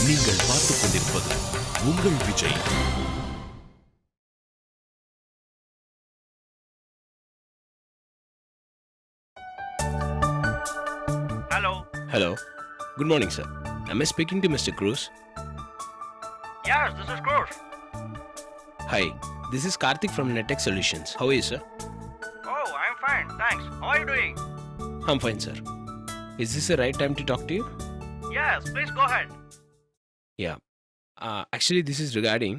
நீங்கள் பார்த்துக் கொண்டிருப்பது உங்கள் Vijay. Hello. Good morning, sir. Am I speaking to Mr. Cruz? Yes, this is Cruz. Hi, this is Karthik from Netex Solutions. How are you, sir? Oh, I'm fine, thanks. How are you doing? I'm fine, sir. Is this the right time to talk to you? Yes, please go ahead. Yeah. Actually, this is regarding...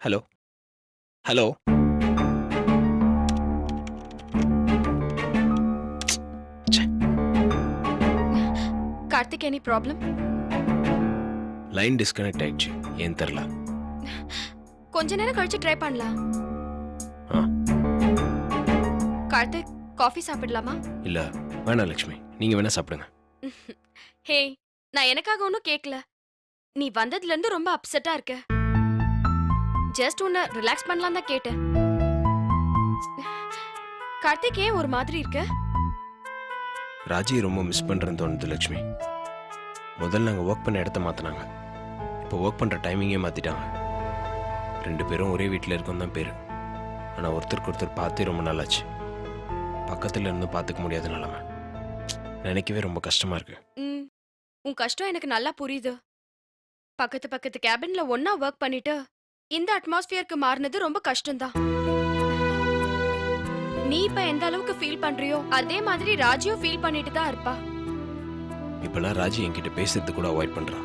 Hello? Hello? Karthik, any problem? Line disconnect ஆயிடுச்சு, ஏன் தெரியல. கொஞ்ச நேரம் கழிச்சு try பண்ணலாம். Karthik, coffee சாப்பிடலாமா? இல்ல வேணாம் லட்சுமி, நீங்க வேணா சாப்பிடுங்க. ஹே, நான் எனக்காக ஒன்றும் கேட்கல. நீ வந்ததுல இருந்து ரொம்ப அப்செட்டா இருக்க. ஜஸ்ட் உன்னை ரிலாக்ஸ் பண்ணலாம் தான் கேட்டேன். கார்த்திக், ஏன் ஒரு மாதிரி இருக்க? ராஜி ரொம்ப மிஸ் பண்றேன்னு தோணுது லட்சுமி. முதல்ல நாங்கள் ஒர்க் பண்ண இடத்த மாற்றினாங்க. இப்போ ஒர்க் பண்ணுற டைமிங்கே மாற்றிட்டாங்க. 2 பேரும் ஒரே வீட்டில் இருக்கோம் தான் பேர். ஆனால் ஒருத்தருக்கு ஒருத்தர் பார்த்தே ரொம்ப நாளாச்சு. பக்கத்தில் இருந்து பார்த்துக்க முடியாத நிலமை. நினைக்கவே ரொம்ப கஷ்டமாக இருக்கு. உன் கஷ்டம் எனக்கு நல்லா புரியுது. பக்கத்து கேபின்ல ஒன்னா ஒர்க் பண்ணிட்டு இந்த அட்மாஸ்பியருக்கு மாறினது ரொம்ப கஷ்டம்தான். நீ இப்ப எந்த அளவுக்கு ஃபீல் பண்றியோ அதே மாதிரி ராஜியும் ஃபீல் பண்ணிட்டு தான் இருப்பா. இப்பெல்லாம் ராஜி என்கிட்ட பேசுறது கூட அவாய்ட் பண்றா.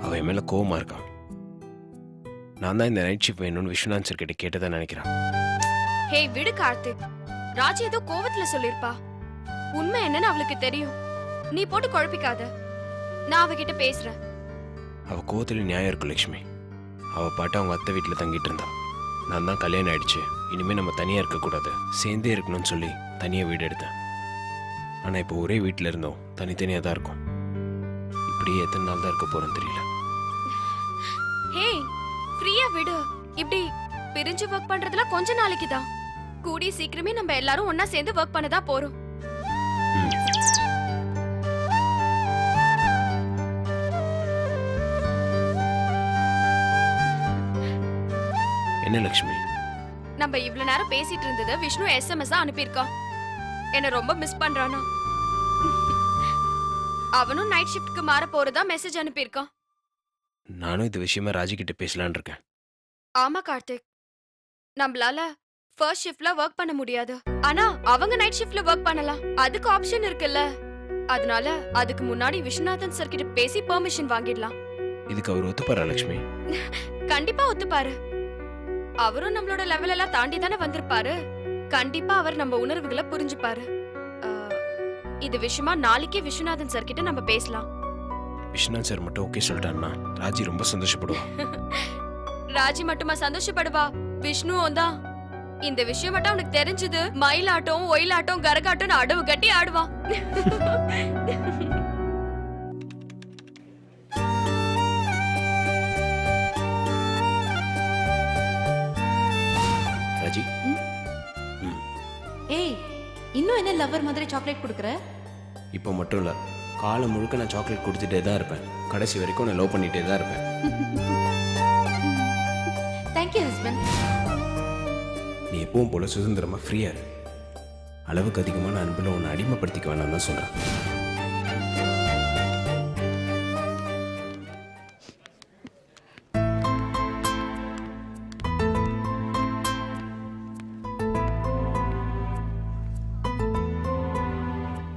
அவ என் மேல கோவமா இருக்கா. நான் தான் இந்த நைட் ஷிஃப்ட் வேணும்னு விஸ்வநாத் சார் கிட்ட கேட்டதா நினைக்கிறேன். ஹே விடு கார்த்திக், ராஜி ஏதோ கோவத்துல சொல்லிருப்பா. உண்மை என்னன்னு அவளுக்கு தெரியும். நீ போட்டு குழப்பிக்காத, நான் அவகிட்ட பேசுறேன். அவ கோவத்துல நியாயம் இருக்கு லட்சுமி. அவ பாட்டு அவங்க அத்தை வீட்டுல தங்கிட்டு இருந்தா. நான் தான் கல்யாணம் ஆயிடுச்சு, இனிமே நம்ம தனியா இருக்க கூடாது, சேர்ந்தே இருக்கணும்னு சொல்லி தனியா வீடு எடுத்தேன். ஆனா இப்போ ஒரே வீட்டுல இருந்தோம், தனித்தனியா தான் இருக்கும். இப்படியே எத்தனை நாள் தான் இருக்க போறோம் தெரியல. ஹே, ஃப்ரீயா விடு. இப்படி பிரிஞ்சு ஒர்க் பண்றதுல கொஞ்ச நாளைக்கு தான். கூடிய சீக்கிரமே நம்ம எல்லாரும் ஒன்னா சேர்ந்து ஒர்க் பண்ணதா போறோம். என்ன லட்சுமி? நம்ம இவ்வளவு நேரம் பேசிட்டு இருந்தது விஷ்ணு SMS அனுப்பியிருக்கான். என்ன ரொம்ப மிஸ் பண்றானா? அவனும் நைட் ஷிஃப்ட்க்கு மாற போறதா மெசேஜ் அனுப்பியிருக்கான். நானும் இது விஷயமா ராஜி கிட்ட பேசலான்னு இருக்கேன். ஆமா கார்த்திக், நம்மளால ஃபர்ஸ்ட் ஷிஃப்ட்ல ஒர்க் பண்ண முடியாது. ஆனா அவங்க நைட் ஷிஃப்ட்ல ஒர்க் பண்ணலாம். அதுக்கு ஆப்ஷன் இருக்குல்ல. அதனால அதுக்கு முன்னாடி விஸ்வநாதன் சார் கிட்ட பேசி பெர்மிஷன் வாங்கிடலாம். இதுக்கு அவர் ஒத்துப்பாரா லட்சுமி? கண்டிப்பா ஒத்துப்பாரு. அவரும் நம்மளோட லெவல் எல்லாம் தாண்டி தானே வந்திருப்பாரு. கண்டிப்பா அவர் நம்ம உணர்வுகளை புரிஞ்சுப்பாரு. இது விஷயமா நாளைக்கே விஸ்வநாதன் சார் கிட்ட நம்ம பேசலாம். விஸ்வநாத் சார் மட்டும் ஓகே சொல்லிட்டாருன்னா ராஜி ரொம்ப சந்தோஷப்படுவா. ராஜி மட்டுமா சந்தோஷப்படுவா, விஷ்ணுவும் தான். இந்த விஷயம் மட்டும் அவனுக்கு தெரிஞ்சது மயிலாட்டம் ஒயிலாட்டம் கரகாட்டம் அடவு கட்டி ஆடுவான். ராஜி, ஏய், இன்னும் என்ன லவர் மாதிரி சாக்லேட் கொடுக்குற? இப்போ மட்டும் இல்லை, காலம் முழுக்க நான் சாக்லேட் கொடுத்துட்டே தான் இருப்பேன். கடைசி வரைக்கும் நான் லவ் பண்ணிட்டே தான் இருப்பேன். Thank you husband. நீ எப்பவும் போல சுதந்திரமா ஃப்ரீயா இரு. அளவுக்கு அதிகமான அன்பில் உன்னை அடிமைப்படுத்திக்க வேணாம் தான் சொல்றேன்.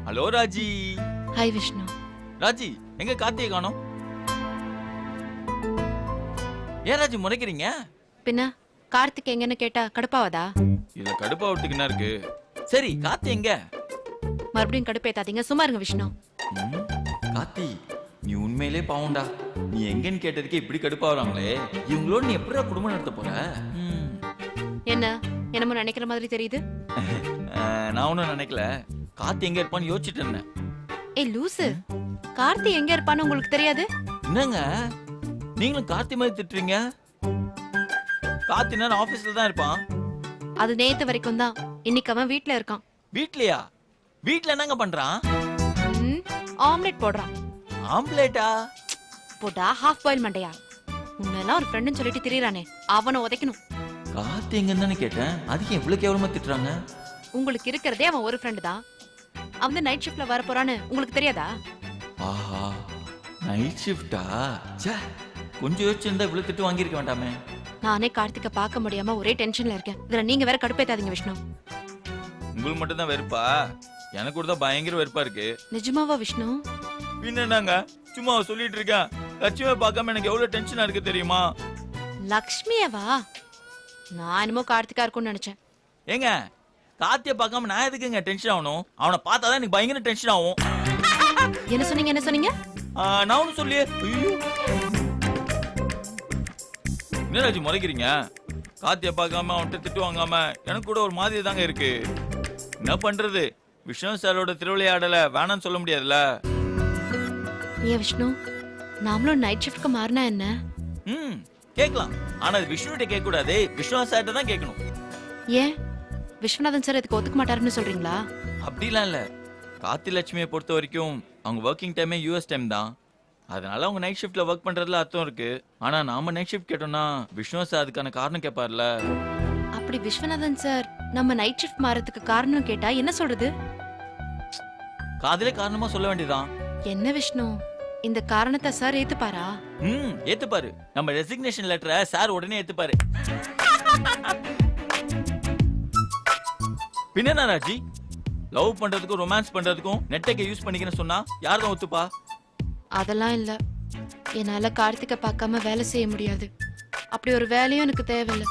ஹலோ ராஜி. ஹாய் விஷ்ணு. ராஜி, எங்க கார்த்தியை காணோம்? ஏன் ராஜி முறைக்கிறீங்க? பின்ன கார்த்திக் எங்கன்னு கேட்டா கடுப்பாவதா? இதுல கடுப்பா விட்டுக்கு என்ன இருக்கு? சரி, கார்த்தி எங்க? மறுபடியும் கடுப்பேத்தாதீங்க, சும்மா இருங்க விஷ்ணு. கார்த்தி, நீ உண்மையிலே பாவம்டா. நீ எங்கன்னு கேட்டதுக்கே இப்படி கடுப்பா வராங்களே. இவங்களோட நீ எப்படிடா குடும்பம் நடத்த போற? என்ன என்னமோ நினைக்கிற மாதிரி தெரியுது. நான் ஒன்னும் நினைக்கல. கார்த்தி எங்க இருப்பான்னு யோசிச்சுட்டு இருந்தேன். ஏய் லூசு, கார்த்தி எங்க இருப்பான்னு உங்களுக்கு தெரியாது? என்னங்க நீங்களும் கார்த்தி மாதிரி திட்டுறீங்க? கார்த்தி நான் ஆபீஸ்ல தான் இருப்பான். அது நேத்து வரைக்கும் தான். இன்னைக்கு அவன் வீட்ல இருக்கான். வீட்லயா? வீட்ல என்னங்க பண்றான்? ஆம்லெட் போடுறான். ஆம்லெட்டா? போட்டா ஹாஃப் பாயில் மண்டையா? உன்னெல்லாம் ஒரு ஃப்ரெண்டுன்னு சொல்லிட்டு திரியறானே, அவனை உதைக்கணும். கார்த்தி எங்கன்னு தானே கேட்டேன். அதுக்கு எவ்வளவு கேவலமா திட்டுறாங்க? உங்களுக்கு இருக்கிறதே அவன் ஒரு ஃப்ரெண்டு தான். அவன் நைட் ஷிஃப்ட்ல வர போறான்னு உங்களுக்கு தெரியாதா? ஆஹா, நைட் ஷிஃப்டா? ச்சே, கொஞ்சம் யோசிச்சிருந்தா இவ்வளவு திட்டு வாங்கியிருக்க வேண்டாமே. நானே கார்த்திகை பார்க்க முடியாம ஒரே டென்ஷன்ல இருக்கேன். இதுல நீங்க வேற கடுப்பேத்தாதீங்க விஷ்ணு. உங்களுக்கு மட்டும் தான் வெறுப்பா? எனக்கு கூட தான் பயங்கர வெறுப்பா இருக்கு. நிஜமாவா விஷ்ணு? என்னங்க சும்மா சொல்லிட்டு இருக்கேன். லட்சுமியை பார்க்காம எனக்கு எவ்வளவு டென்ஷனா இருக்கு தெரியுமா? லக்ஷ்மியவா? நான் என்னமோ கார்த்திகா இருக்கும்னு நினைச்சேன். ஏங்க, கார்த்தியை பார்க்காம நான் எதுக்குங்க டென்ஷன் ஆகணும்? அவனை பார்த்தாதான் எனக்கு பயங்கர டென்ஷன் ஆகும். என்ன சொன்னீங்க, என்ன சொன்னீங்க? நான் ஒன்னும் சொல்லியே. ஐயோ, என்ன ராஜி முறைக்கிறீங்க? கார்த்தியை பார்க்காம அவன்கிட்ட திட்டு வாங்காம எனக்கு கூட ஒரு மாதிரி தாங்க இருக்கு. என்ன பண்றது? விஷ்ணு சாரோட திருவிளையாடல வேணாம்னு சொல்ல முடியாதுல்ல. ஏன் விஷ்ணு, நாமளும் நைட் ஷிஃப்ட்க்கு மாறினா என்ன? கேட்கலாம். ஆனா அது விஷ்ணுகிட்ட கேட்க கூடாது, விஷ்ணு சார்ட்ட தான் கேட்கணும். ஏன் விஸ்வநாதன் சார் இதுக்கு ஒத்துக்க மாட்டாருன்னு சொல்றீங்களா? அப்படிலாம் இல்ல. கார்த்தி லட்சுமியை பொறுத்த வரைக்கும் அவங்க ஒர்க்கிங் டைமே யூஎஸ் டைம் தான். அதனால அவங்க நைட் ஷிஃப்ட்ல ஒர்க் பண்றதுல அர்த்தம் இருக்கு. ஆனா நாம நைட் ஷிஃப்ட் கேட்டோம்னா விஷ்ணு சார் அதுக்கான காரணம் கேட்பார்ல. அப்படி விஸ்வநாதன் சார் நம்ம நைட் ஷிஃப்ட் மாறதுக்கு காரணம் கேட்டா என்ன சொல்றது? காதலே காரணமா சொல்ல வேண்டியதான். என்ன விஷ்ணு, இந்த காரணத்தை சார் ஏத்துப்பாரா? ஏத்துப்பாரு. நம்ம ரெசிக்னேஷன் லெட்டரை சார் உடனே ஏத்துப்பாரு. பின்ன ராஜி, லவ் பண்றதுக்கும் ரொமான்ஸ் பண்றதுக்கும் நெட்டை யூஸ் பண்ணிக்கிறேன்னு சொன்னா யாரும் ஒத்துப்பா? அதெல்லாம் இல்ல. என்னால கார்த்திகை பார்க்காம வேலை செய்ய முடியாது. அப்படி ஒரு வேலையும் எனக்கு தேவையில்லை.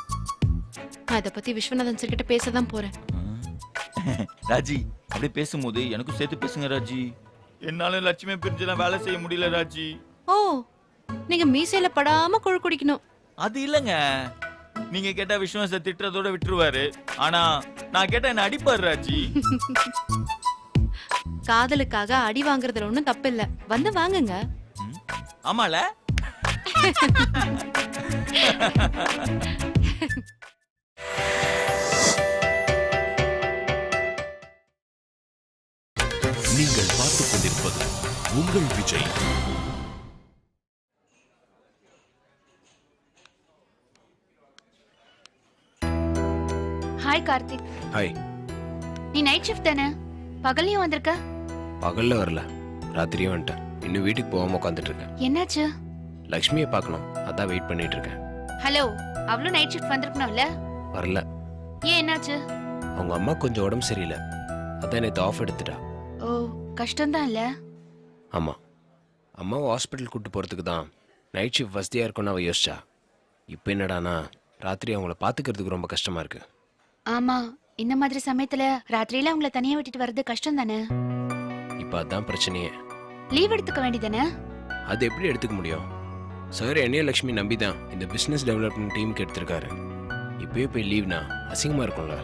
நான் இதை பத்தி விஸ்வநாதன் சார் கிட்ட பேசதான் போறேன். ராஜி, அப்படி பேசும்போது எனக்கும் சேர்த்து பேசுங்க ராஜி. என்னால லட்சுமி பிரிஞ்செல்லாம் வேலை செய்ய முடியல ராஜி. ஓ, நீங்க மீசையில படாம குழு குடிக்கணும். அது இல்லங்க, நீங்க கேட்டா விஸ்வாச திட்டுறதோட விட்டுருவாரு. ஆனா நான் கேட்டா என்ன அடிப்பாரு ராஜி. காதலுக்காக அடி வாங்குறதுல ஒண்ணும் தப்பு இல்ல. வந்து வாங்குங்க. ஆமால. நீங்கள் பார்த்துக் கொண்டிருப்பது உங்கள் விஜய். ஹாய் கார்த்திக். ஹாய். நீ நைட் ஷிஃப்ட் தானே? பகல்லையும் வந்திருக்க? பகல்ல வரல, ராத்திரியும் வந்துட்டேன். இன்னும் வீட்டுக்கு போகாம உட்காந்துட்டு இருக்கேன். என்னாச்சு? லக்ஷ்மியை பார்க்கணும், அதான் வெயிட் பண்ணிட்டு இருக்கேன். ஹலோ, அவளும் நைட் ஷிஃப்ட் வந்திருக்கணும்ல? வரல. ஏன், என்னாச்சு? அவங்க அம்மா கொஞ்சம் உடம்பு சரியில்லை, அதான் நேற்று ஆஃப் எடுத்துட்டா. ஓ, கஷ்டம்தான் இல்ல? ஆமா, அம்மாவை ஹாஸ்பிட்டல் கூட்டு போறதுக்கு தான் நைட் ஷிஃப்ட் வசதியா இருக்கும்னு அவ யோசிச்சா. இப்போ என்னடானா ராத்திரி அவங்கள பாத்துக்கிறதுக்கு ரொம்ப கஷ்டமா இருக்கு. ஆமா, இந்த மாதிரி சமயத்துல ராத்திரியில அவங்கள தனியா விட்டுட்டு வர்றது கஷ்டம் தானே? இப்போ அதான் பிரச்சனையே. லீவ் எடுத்துக்க வேண்டியதானே? அது எப்படி எடுத்துக்க முடியும்? சார் என்னைய லக்ஷ்மி நம்பி தான் இந்த பிசினஸ் டெவலப்மெண்ட் டீமுக்கு எடுத்திருக்காரு. இப்பயே போய் லீவ்னா அசிங்கமா இருக்கும்ல.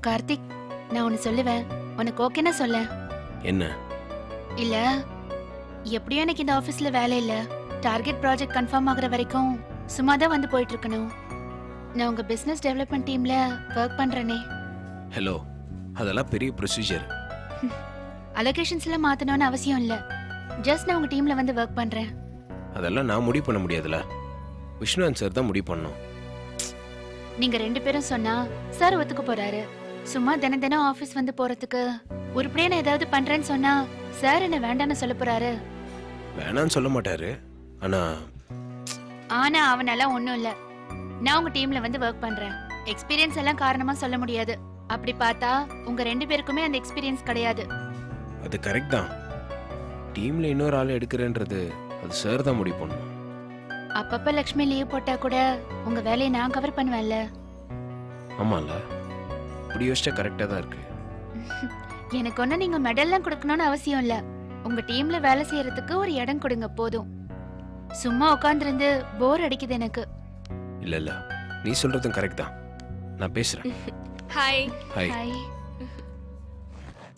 கார்த்திக், நான் ஒன்னு சொல்லுவேன், உனக்கு ஓகேனா சொல்ல. என்ன? இல்ல, எப்படியும் எனக்கு இந்த ஆபீஸ்ல வேலை இல்ல. டார்கெட் ப்ராஜெக்ட் கன்ஃபார்ம் ஆகுற வரைக்கும் சும்மா தான் வந்து போயிட்டு இருக்கணும். நான் உங்க பிசினஸ் டெவலப்மெண்ட் டீம்ல ஒர்க் பண்றேனே. ஹலோ, அதெல்லாம் பெரிய ப்ரொசீஜர். அலோகேஷன்ஸ்ல மாத்தணும்னு அவசியம் இல்ல. ஜஸ்ட் நான் உங்க டீம்ல வந்து ஒர்க் பண்றேன். அதெல்லாம் நான் முடிவு பண்ண முடியாதுல, விஷ்ணுவன் சார் தான் முடிவு பண்ணணும். நீங்க ரெண்டு பேரும் சொன்னா சார் ஒத்துக்க போறாரு. சும்மா தினம் தினம் ஆபீஸ் வந்து போறதுக்கு உருப்படியா நான் ஏதாவது பண்றேன்னு சொன்னா சார் என்ன வேண்டான்னு சொல்ல போறாரு. வேணான்னு சொல்ல மாட்டாரு. ஆனா அவனால ஒண்ணும் இல்ல. நான் உங்க டீம்ல வந்து ஒர்க் பண்றேன். எக்ஸ்பீரியன்ஸ் எல்லாம் காரணமா சொல்ல முடியாது. அப்படி பார்த்தா உங்க ரெண்டு பேருக்குமே அந்த எக்ஸ்பீரியன்ஸ் கிடையாது. அது கரெக்ட் தான். டீம்ல இன்னொரு ஆள் எடுக்கிறேன்றது அது சார் தான் முடிவு பண்ணணும். அப்பப்ப லக்ஷ்மி லீவ் போட்டா கூட உங்க வேலையை நான் கவர் பண்ணுவேன்ல. ஆமால, இப்படி யோசிச்சா கரெக்டா தான் இருக்கு. எனக்கு ஒண்ணு நீங்க மெடல்லாம் கொடுக்கணும்னு அவசியம் இல்ல. உங்க டீம்ல வேலை செய்யறதுக்கு ஒரு இடம் கொடுங்க போதும். சும்மா உட்கார்ந்திருந்து போர் அடிக்குது எனக்கு. இல்ல இல்ல, நீ சொல்றதும் கரெக்ட் தான். நான் பேசுறேன். ஹாய். ஹாய். ஹாய்.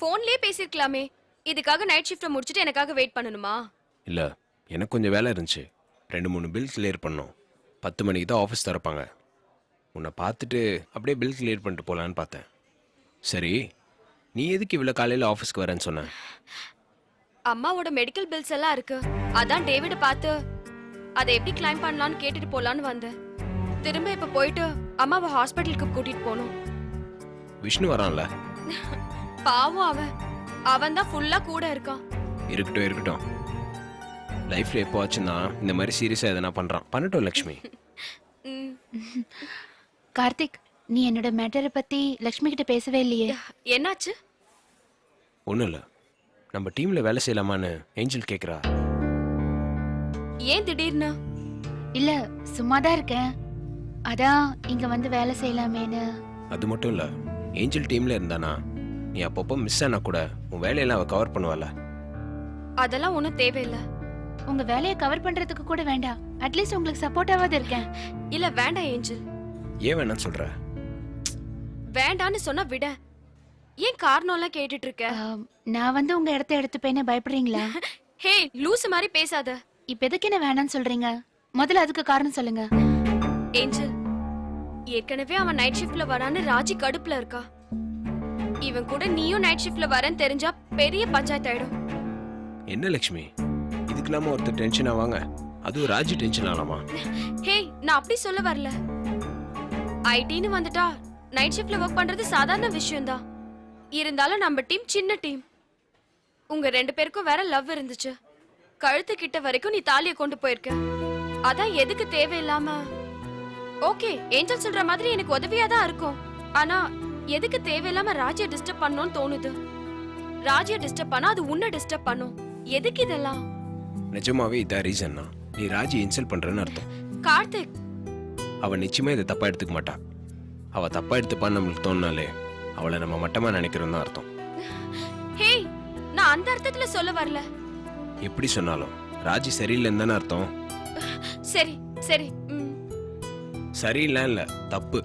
போன்லயே பேசிருக்கலாமே. இதுக்காக நைட் ஷிஃப்ட் முடிச்சிட்டு எனக்காக வெயிட் பண்ணணுமா? இல்ல, எனக்கு கொஞ்சம் வேலை இருந்துச்சு. 2-3 பில் கிளியர் பண்ணோம். 10 மணிக்கு தான் ஆஃபீஸ் திறப்பாங்க. உன்னை பார்த்துட்டு அப்படியே பில் கிளியர் பண்ணிட்டு போகலான்னு பார்த்தேன். சரி, நீ எதுக்கு இவ்வளோ காலையில் ஆஃபீஸ்க்கு வரேன்னு சொன்ன? அம்மாவோட மெடிக்கல் பில்ஸ் எல்லாம் இருக்கு. அதான் டேவிட பார்த்து அதை எப்படி கிளைம் பண்ணலாம்னு கேட்டுட்டு போலான்னு வந்தேன். திரும்ப இப்ப போயிட்டு அம்மாவை ஹாஸ்பிட்டலுக்கு கூட்டிட்டு போகணும். விஷ்ணு வரான்ல? பாவம் அவன் தான் ஃபுல்லா கூட இருக்கான். இருக்கட்டும் இருக்கட்டும். லைஃப்ல எப்போ ஆச்சுன்னா இந்த மாதிரி சீரியஸா எதனா பண்றான். பண்ணட்டும் லக்ஷ்மி. ம். கார்த்திக், நீ என்னோட மேட்டரை பத்தி லக்ஷ்மி கிட்ட பேசவே இல்லையே. என்னாச்சு? ஒன்றும் இல்லை, நம்ம டீம்ல வேலை செய்யலாமான்னு ஏஞ்சல் கேட்குறா. ஏன் திடீர்னு? இல்ல, சும்மாதான் இருக்கேன். அதான் இங்க வந்து வேலை செய்யலாமேன்னு. அது மட்டும் இல்லை, ஏஞ்சல் டீம்ல இருந்தானா நீ அப்பப்போ மிஸ் ஆனா கூட உன் வேலையெல்லாம் அவள் கவர் பண்ணுவாள். அதெல்லாம் ஒண்ணும் தேவையில்லை. உங்க வேலையை கவர் பண்றதுக்கு கூட வேண்டாம், அட்லீஸ்ட் உங்களுக்கு சப்போர்ட்டாவது இருக்கேன். இல்ல வேண்டாம் ஏஞ்சல். ஏன் வேணான்னு சொல்ற? வேண்டான்னு சொன்னா விட. ஏன் காரணம் எல்லாம் கேட்டுட்டு இருக்க? நான் வந்து உங்க இடத்த எடுத்துப்பேன்னு பயப்படுறீங்களா? ஹே லூசு மாதிரி பேசாத. இப்ப எதுக்கு என்ன வேணான்னு சொல்றீங்க? முதல்ல அதுக்கு காரணம் சொல்லுங்க. ஏஞ்சல், ஏற்கனவே அவன் நைட் ஷிஃப்ட்ல வரான்னு ராஜி கடுப்புல இருக்கா. இவன் கூட நீயும் நைட் ஷிஃப்ட்ல வரேன்னு தெரிஞ்சா பெரிய பஞ்சாயத்து ஆயிடும். என்ன லக்ஷ்மி, இதுக்கு இல்லாம ஒருத்தர் டென்ஷன் ஆவாங்க, அதுவும் ராஜி டென்ஷன் ஆகலாமா? ஹே நான் அப்படி சொல்ல வரல. ஐடின்னு வந்துட்டா நைட் ஷிஃப்ட்ல ஒர்க் பண்றது சாதாரண விஷயம்தான். இருந்தாலும் நம்ம டீம் சின்ன டீம். உங்க 2 பேருக்கும் வேற லவ் இருந்துச்சு. கழுத்து கிட்ட வரைக்கும் நீ தாலியை கொண்டு போயிருக்க. அதான் எதுக்கு தேவையில்லாம. ஓகே ஏஞ்சல் சொல்ற மாதிரி எனக்கு உதவியா தான் இருக்கும். ஆனா எதுக்கு தேவையில்லாம ராஜியை டிஸ்டர்ப் பண்ணணும்னு தோணுது. ராஜியை டிஸ்டர்ப் பண்ணா அது உன்னை டிஸ்டர்ப் பண்ணும். எதுக்கு இதெல்லாம்? நிஜமாவே இதான் ரீசன்னா நீ ராஜி இன்சல்ட் பண்றேன்னு அர்த்தம். கார்த்திக், அவ நிச்சயமா இதை தப்பா எடுத்துக்க மாட்டா. அவ தப்பா எடுத்துப்பான்னு நம்மளுக்கு தோணுனாலே அவளை நம்ம மட்டமா நினைக்கிறோம் தான் அர்த்தம். ஹே நான் அந்த அர்த்தத்துல சொல்ல வரல. எப்படி சொன்னாலும் ராஜி சரியில்லைன்னு தானே அர்த்தம். சரி சரி. சரியில்லை இல்ல, தப்பு.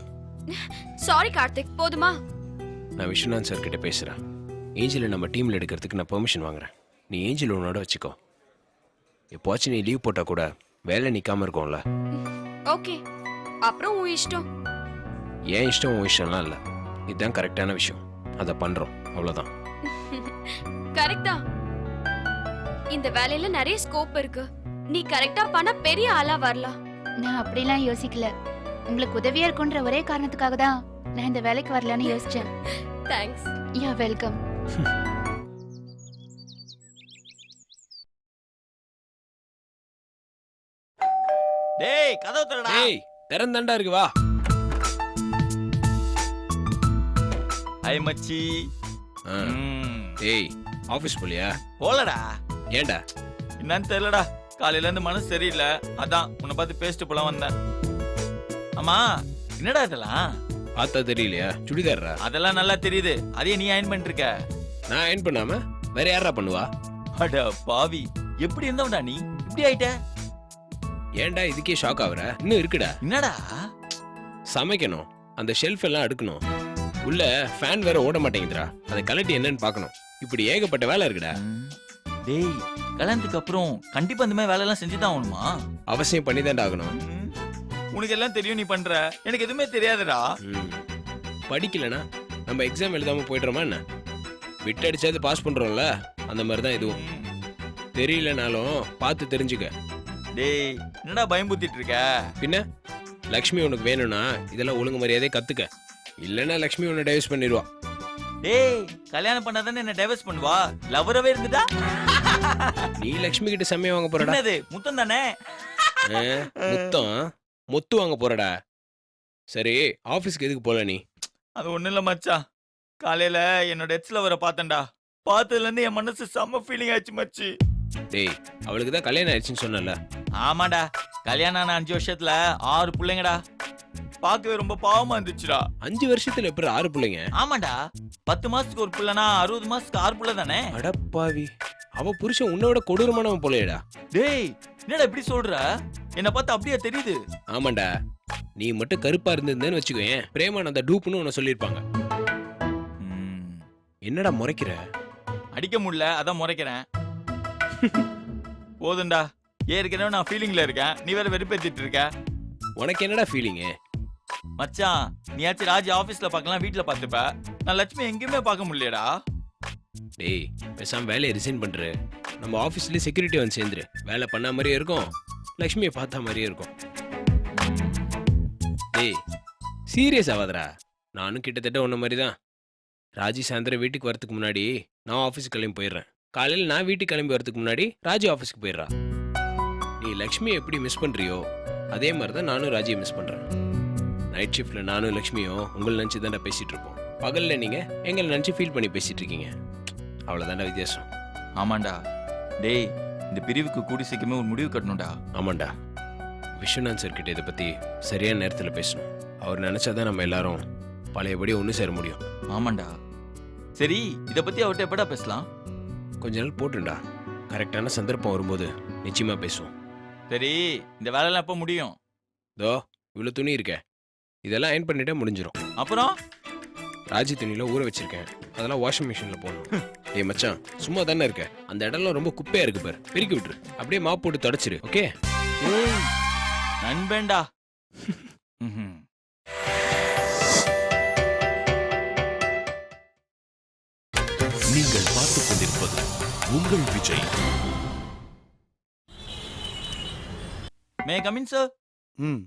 சாரி கார்த்திக், போதுமா? நான் விஸ்வநாத் சார் கிட்ட பேசுறேன். ஏஞ்சலை நம்ம டீம்ல எடுக்கிறதுக்கு நான் பெர்மிஷன் வாங்குறேன். நீ ஏஞ்சல் உன்னோட வச்சுக்கோ. எப்போச்சும் நீ லீவ் போட்டா கூட வேலை நிக்காம இருக்கும்ல. ஓகே, அப்புறம் உன் இஷ்டம். ஏன் இஷ்டம் உன் இஷ்டம்லாம் இல்லை, இதுதான் கரெக்டான விஷயம், அதை பண்றோம், அவ்வளவுதான். கரெக்ட் தான். இந்த வேலையில நிறைய ஸ்கோப் இருக்கு. நீ கரெக்டா பண்ண பெரிய ஆளா வரலாம். நான் அப்படிலாம் யோசிக்கல. உங்களுக்கு உதவியா இருக்குன்ற ஒரே காரணத்துக்காக தான் நான் இந்த வேலைக்கு வரலான்னு யோசிச்சேன். தேங்க்ஸ். You welcome. டேய் கதவு திறடா. ஏய் திறந்தாண்டா இருக்கு, வா. ஐ மச்சி. ஆ. ஏய் ஆபீஸ் போலியா? போலடா. ஏன்டா? என்னன்னு தெரியலடா, காலையில இருந்து மனசு சரியில்லை. அதான் உன்னை பார்த்து பேசிட்டு போலாம் வந்தேன். ஆமா என்னடா இதெல்லாம்? பார்த்தா தெரியலையா? சுடிதாரா? அதெல்லாம் நல்லா தெரியுது. அதையே நீ அயன் பண்ணிட்டு இருக்க. நான் அயன் பண்ணாம வேற யாரா பண்ணுவா? அட பாவி, எப்படி இருந்தவன்டா நீ இப்படி ஆயிட்ட? ஏன்டா இதுக்கே ஷாக் ஆகுற? இன்னும் இருக்குடா. என்னடா? சமைக்கணும், அந்த ஷெல்ஃப் எல்லாம் அடுக்கணும், உள்ள ஃபேன் வேற ஓட மாட்டேங்குதுடா, அதை கலட்டி என்னன்னு பார்க்கணும். இப்படி ஏகப்பட்ட வேலை இருக்குடா. டேய் கல்யாணத்துக்கு அப்புறம் கண்டிப்பா இந்த மாதிரி வேலை எல்லாம் செஞ்சுதான் ஆகணுமா? அவசியம் பண்ணிதான்டா ஆகணும். உனக்கு எல்லாம் தெரியும், நீ பண்ற. எனக்கு எதுவுமே தெரியாதுடா. படிக்கலனா நம்ம எக்ஸாம் எழுதாம போயிடுறோமா என்ன? விட்டு அடிச்சாது பாஸ் பண்றோம்ல, அந்த மாதிரி தான் இதுவும். தெரியலனாலும் பார்த்து தெரிஞ்சுக்க. டேய் என்னடா பயம்புத்திட்டு இருக்க? பின்ன லக்ஷ்மி உனக்கு வேணும்னா இதெல்லாம் ஒழுங்கு மரியாதையை கத்துக்க. இல்லைன்னா லக்ஷ்மி உன்னை டைவர்ஸ் பண்ணிடுவா. டேய் கல்யாணம் பண்ணாதானே என்ன டைவர்ஸ் பண்ணுவா? லவரவே இருந்துட்டா நீ லக்ஷ்மி கிட்ட செம்மையா வாங்க போறடா. என்னது முத்தம் தானே? முத்தம் முத்து வாங்க போறடா. சரி ஆபீஸ்க்கு எதுக்கு போல நீ? அது ஒண்ணு இல்ல மச்சான், காலையில என்னோட எக்ஸ் லவரை பார்த்தேன்டா. பார்த்ததுல இருந்து என் மனசு செம்ம ஃபீலிங் ஆயிடுச்சு மச்சி. டேய் அவளுக்கு தான் கல்யாணம் ஆயிடுச்சுன்னு சொன்னல. ஆமாடா, கல்யாணம் ஆன 5 வருஷத்துல 6 பிள்ளைங்கடா. பார்க்கவே ரொம்ப பாவமா இருந்துச்சுடா. 5 வருஷத்துல எப்படி 6 பிள்ளைங்க? ஆமாடா, 10 மாசத்துக்கு ஒரு பிள்ளைனா 60 மாசத்துக்கு 6 பிள்ளை தானே? அடப்பாவி, அவ புருஷன் உன்னோட கொடூரமானவன் போலேடா. டேய் என்னடா இப்படி சொல்ற? என்ன பார்த்தா அப்படியே தெரியுது. ஆமாண்டா, நீ மட்டும் கருப்பா இருந்திருந்தேன்னு வச்சுக்கோயேன், பிரேமானந்த டூப்னு உன்னை சொல்லியிருப்பாங்க. என்னடா முறைக்கிற? அடிக்க முடியல அதான் முறைக்கிறேன். போதுண்டா, ஏற்கனவே நான் ஃபீலிங்ல இருக்கேன், நீ வேற வெறுப்பேத்திட்டு இருக்க. உனக்கு என்னடா ஃபீலிங்கு? மச்சான் நீயாச்சும் ராஜி ஆபீஸ்ல பார்க்கலாம், வீட்டுல பார்த்துப்ப. நான் லட்சுமி எங்கேயுமே பார்க்க முடியலடா. டேய் பேசாம வேலையை ரிசைன் பண்ணுற. நம்ம ஆஃபீஸ்லேயே செக்யூரிட்டி வந்து சேர்ந்துரு. வேலை பண்ண மாதிரியே இருக்கும், லக்ஷ்மியை பார்த்தா மாதிரியே இருக்கும். டேய் சீரியஸ் ஆகாதடா. நானும் கிட்டத்தட்ட உன்ன மாதிரி தான். ராஜி சாயந்தரம் வீட்டுக்கு வரதுக்கு முன்னாடி நான் ஆஃபீஸுக்கு கிளம்பி போயிடுறேன். காலையில் நான் வீட்டுக்கு கிளம்பி வரதுக்கு முன்னாடி ராஜி ஆஃபீஸ்க்கு போயிடுறா. நீ லக்ஷ்மியை எப்படி மிஸ் பண்ணுறியோ அதே மாதிரி தான் நானும் ராஜியை மிஸ் பண்ணுறேன். நைட் ஷிஃப்ட்டில் நானும் லக்ஷ்மியும் உங்களை நினச்சி தானே பேசிகிட்டு இருப்போம். பகலில் நீங்கள் எங்களை நினச்சி ஃபீல் பண்ணி பேசிகிட்டு இருக்கீங்க. அவ்வளோதாண்டா வித்தியாசம். ஆமாண்டா. டேய் இந்த பிரிவுக்கு கூடி சீக்கிரமே ஒரு முடிவு கட்டணும்டா. ஆமாண்டா, விஸ்வநாத் சார் கிட்ட இதை பற்றி சரியான நேரத்தில் பேசணும். அவர் நினச்சாதான் நம்ம எல்லாரும் பழையபடி ஒன்று சேர முடியும். ஆமாண்டா. சரி இதை பத்தி அவர்கிட்ட எப்படா பேசலாம்? கொஞ்ச நாள் போட்டுண்டா, கரெக்டான சந்தர்ப்பம் வரும்போது நிச்சயமாக பேசுவோம். சரி இந்த வேலையெல்லாம் எப்போ முடியும்? தோ இவ்வளோ துணி இருக்க, இதெல்லாம் அயன் பண்ணிட்டா முடிஞ்சிடும். அப்புறம் ராஜி துணியில் ஊற வச்சிருக்கேன், அதெல்லாம் வாஷிங் மிஷினில் போடணும். ஏய் மச்சான் சும்மா தானே இருக்க, அந்த இடம்லாம் ரொம்ப குப்பையாக இருக்கு பாரு, பெருக்கி விட்டுரு. அப்படியே மாப் போட்டு தொடச்சிரு. ஓகே நண்பேண்டா. ம்ஹும். நீங்கள் பார்த்துக் கொண்டிருப்பது உங்கள் விஜய். May come in sir. ம்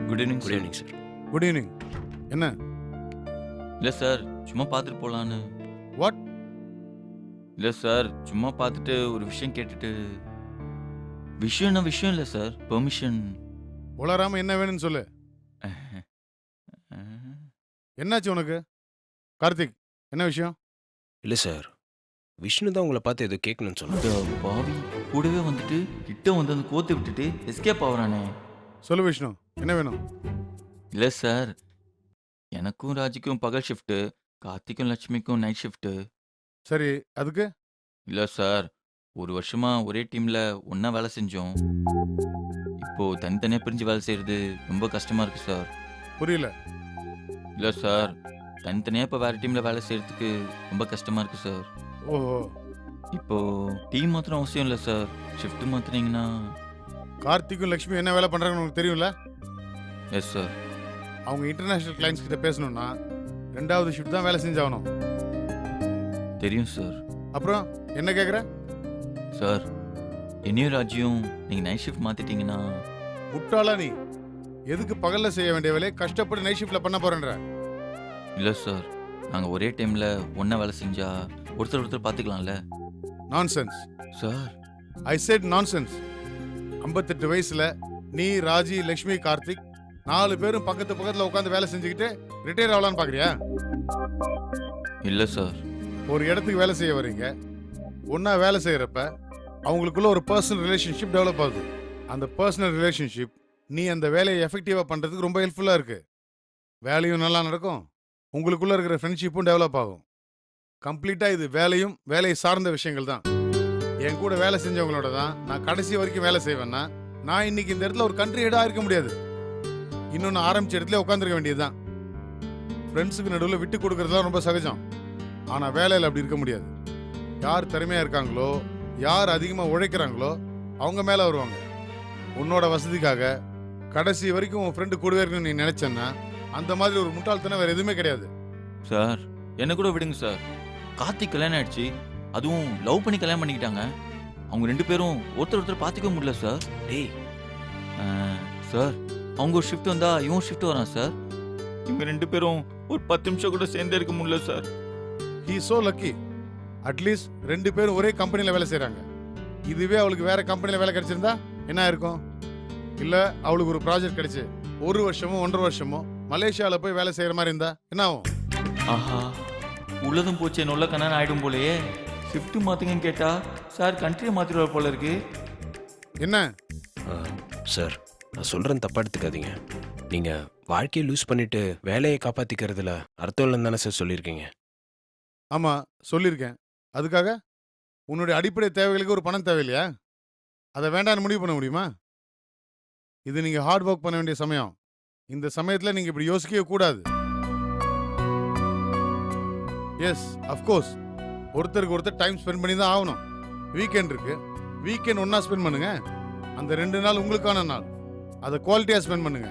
good evening. Good evening sir. Good evening. என்ன? இல்லை சார் சும்மா பார்த்துட்டு போகலான்னு. வாட்? இல்லை சார் சும்மா பார்த்துட்டு ஒரு விஷயம் கேட்டுட்டு. விஷயம்னா விஷயம் இல்லை சார், பெர்மிஷன். உளராம என்ன வேணும்னு சொல்லு. என்னாச்சு உனக்கு? கார்த்திக் என்ன விஷயம்? இல்லை சார், விஷ்ணு தான் உங்களை பார்த்து ஏதோ கேட்கணும்னு சொன்னார். இந்த பாவி கூடவே வந்துட்டு கிட்ட வந்து அந்த கோத்து விட்டுட்டு எஸ்கேப் ஆகுறானே. சொல்லு விஷ்ணு, என்ன வேணும்? இல்லை சார், எனக்கும் ராஜிக்கும் பகல் ஷிஃப்ட்டு, கார்த்திக்கும் லட்சுமிக்கும் நைட் ஷிஃப்ட்டு. சரி அதுக்கு? இல்லை சார், ஒரு வருஷமா ஒரே டீம்ல ஒண்ணா வேலை செஞ்சோம். இப்போ தனித்தனியாக பிரிஞ்சு வேலை செய்யறது ரொம்ப கஷ்டமா இருக்கு சார். புரியல. இல்லை சார், தனித்தனியாக இப்போ வேற டீம்ல வேலை செய்யறதுக்கு ரொம்ப கஷ்டமா இருக்கு சார். ஓஹோ, இப்போ டீம் மாத்திரம் அவசியம் இல்லை சார், ஷிஃப்ட் மாத்தினீங்கன்னா. கார்த்திக்கும் லக்ஷ்மி என்ன வேலை பண்றாங்கன்னு உனக்கு தெரியும்ல? Yes sir. அவங்க இன்டர்நேஷனல் கிளைண்ட்ஸ் கிட்ட பேசணும்னா 2வது ஷிஃப்ட் தான் வேலை செஞ்சாகணும். தெரியும் சார். அப்புறம் என்ன கேக்குற? சார் என்னையும் ராஜியும் நீங்கள் நைட் ஷிஃப்ட் மாத்திட்டீங்கன்னா. முட்டாளா நீ? எதுக்கு பகல்ல செய்ய வேண்டிய வேலையை கஷ்டப்பட்டு நைட் ஷிஃப்ட்ல பண்ண போறேன்ற? இல்லை சார், நாங்கள் ஒரே டைமில் ஒன்றா வேலை செஞ்சா ஒருத்தர் ஒருத்தர் பார்த்துக்கலாம்ல. Nonsense sir. I said nonsense. 58 வயசுல நீ, ராஜி, லக்ஷ்மி, கார்த்திக் 4 பேரும் பக்கத்து பக்கத்துல உட்காந்து வேலை செஞ்சுக்கிட்டு ரிட்டையர் ஆகலான்னு பாக்குறியா? இல்லை சார். ஒரு இடத்துக்கு வேலை செய்ய வர்றீங்க, ஒண்ணா வேலை செய்யறப்ப அவங்களுக்குள்ள ஒரு பர்சனல் ரிலேஷன்ஷிப் டெவலப் ஆகுது. அந்த பர்சனல் ரிலேஷன்ஷிப் நீ அந்த வேலையை எஃபெக்டிவா பண்றதுக்கு ரொம்ப ஹெல்ப்ஃபுல்லா இருக்கு. வேலையும் நல்லா நடக்கும், உங்களுக்குள்ள இருக்கிற ஃப்ரெண்ட்ஷிப்பும் டெவலப் ஆகும். கம்ப்ளீட்டா இது வேலையும் வேலையை சார்ந்த விஷயங்கள் தான். என் கூட வேலை செஞ்சவங்களோட தான் நான் கடைசி வரைக்கும் வேலை செய்வேன்னா நான் இன்னைக்கு இந்த இடத்துல ஒரு கண்ட்ரி ஹெடா இருக்க முடியாது. இன்னொன்னு ஆரம்பிச்ச இடத்துல உட்காந்துருக்க வேண்டியதுதான். ஃப்ரெண்ட்ஸுக்கு நடுவில் விட்டு கொடுக்கறதுலாம் ரொம்ப சகஜம். ஆனா வேலையில் அப்படி இருக்க முடியாது. யார் திறமையா இருக்காங்களோ, யார் அதிகமா உழைக்கிறாங்களோ அவங்க மேல வருவாங்க. உன்னோட வசதிக்காக கடைசி வரைக்கும் உன் ஃப்ரெண்டு கூடவே இருக்கணும்னு நீ நினைச்சேன்னா அந்த மாதிரி ஒரு முட்டாள்தனம் வேற எதுவுமே கிடையாது. சார் என்ன கூட விடுங்க சார். கார்த்திக் கல்யாணம் ஆயிடுச்சு, அதுவும் லவ் பண்ணி கல்யாணம் பண்ணிக்கிட்டாங்க. அவங்க 2 பேரும் ஒருத்தர் ஒருத்தர் பார்த்துக்க முடியல சார். டேய் சார், அவங்க ஒரு ஷிஃப்ட் வந்தா இவன் ஷிஃப்ட் வரான் சார். இவங்க 2 பேரும் ஒரு 10 நிமிஷம் கூட சேர்ந்தே இருக்க முடியல sir. He so lucky. At least 2 பேரும் ஒரே கம்பெனில வேலை செய்றாங்க. இதுவே அவளுக்கு வேற கம்பெனில வேலை கிடைச்சிருந்தா என்ன இருக்கும்? இல்ல அவளுக்கு ஒரு ப்ராஜெக்ட் கிடைச்சு 1 வருஷமோ 1.5 வருஷமோ மலேசியால போய் வேலை செய்யற மாதிரி இருந்தா என்ன ஆகும்? ஆஹா, உள்ளதும் போச்சு நல்ல கண்ணன் ஆயிடும் போலயே. ஷிஃப்ட் மாத்துங்கன்னு கேட்டா சார் கண்ட்ரியை மாத்திடுவார் போல இருக்கு. என்ன? சார் நான் சொல்கிறேன், தப்பா எடுத்துக்காதீங்க. நீங்கள் வாழ்க்கையை லூஸ் பண்ணிட்டு வேலையை காப்பாற்றிக்கிறதுல அர்த்தம் இல்லைன்னு தானே சார் சொல்லியிருக்கீங்க. ஆமா சொல்லியிருக்கேன். அதுக்காக உன்னுடைய அடிப்படை தேவைகளுக்கு ஒரு பணம் தேவையில்லையா? அதை வேண்டான்னு முடிவு பண்ண முடியுமா? இது நீங்க ஹார்ட் ஒர்க் பண்ண வேண்டிய சமயம். இந்த சமயத்துல நீங்க இப்படி யோசிக்கவே கூடாது. எஸ் அஃப்கோர்ஸ் ஒருத்தருக்கு ஒருத்தர் டைம் ஸ்பெண்ட் பண்ணி தான் ஆகணும். வீக்கெண்ட் இருக்கு, வீக்கெண்ட் ஒன்னா ஸ்பெண்ட் பண்ணுங்க. அந்த 2 நாள் உங்களுக்கான நாள், அதை குவாலிட்டியா ஸ்பெண்ட் பண்ணுங்க.